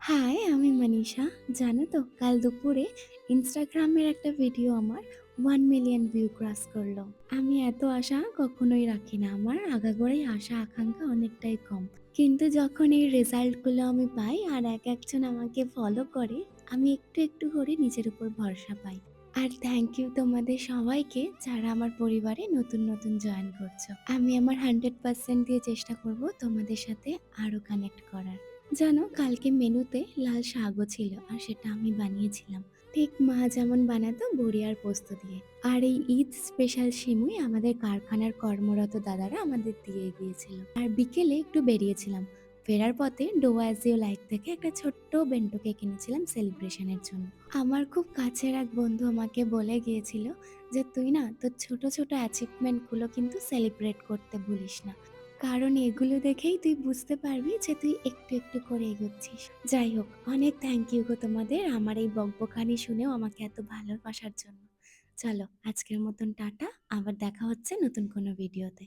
High, আমি মানিষা। জানো তো কাল দুপুরে ইনস্টাগ্রামের একটা ভিডিও আমার 1 মিলিয়ন ভিউ ক্রস করলো। আমি এত আশা কখনোই রাখি না, আমার আগাগোড়াই আশা আকাঙ্ক্ষা অনেকটাই কম। কিন্তু যখন এই রেজাল্টগুলো আমি পাই আর একজন আমাকে ফলো করে, আমি একটু একটু করে নিজের উপর ভরসা পাই। আর থ্যাংক ইউ তোমাদের সবাইকে যারা আমার পরিবারে নতুন নতুন জয়েন করছো। আমি আমার 100% দিয়ে চেষ্টা করব তোমাদের সাথে আরো কানেক্ট করার। জানো, কালকে মেনুতে লাল শাকও ছিল আর সেটা আমি বানিয়েছিলাম, ঠিক মা যেমন বানাতো বড়ি আর পোস্ত দিয়ে। আর এই ঈদ স্পেশাল সিমুই আমাদের কারখানার কর্মরত দাদারা আমাদের দিয়ে গিয়েছিল। আর বিকেলে একটু বেরিয়েছিলাম, ফেরার পথে ডোয়াজিও লাইট থেকে একটা ছোট্ট বেন্টোকে কিনেছিলাম সেলিব্রেশনের জন্য। আমার খুব কাছের এক বন্ধু আমাকে বলে গিয়েছিল যে তুই না তোর ছোট ছোট অ্যাচিভমেন্টগুলো কিন্তু সেলিব্রেট করতে ভুলিস না, কারণ এগুলো দেখেই তুই বুঝতে পারবি যে তুই একটু একটু করে এগোচ্ছিস। যাই হোক, অনেক থ্যাংক ইউ গো তোমাদের আমার এই বকবকানি শুনেও আমাকে এত ভালোবাসার জন্য। চলো, আজকের মতন টাটা, আবার দেখা হচ্ছে নতুন কোনো ভিডিওতে।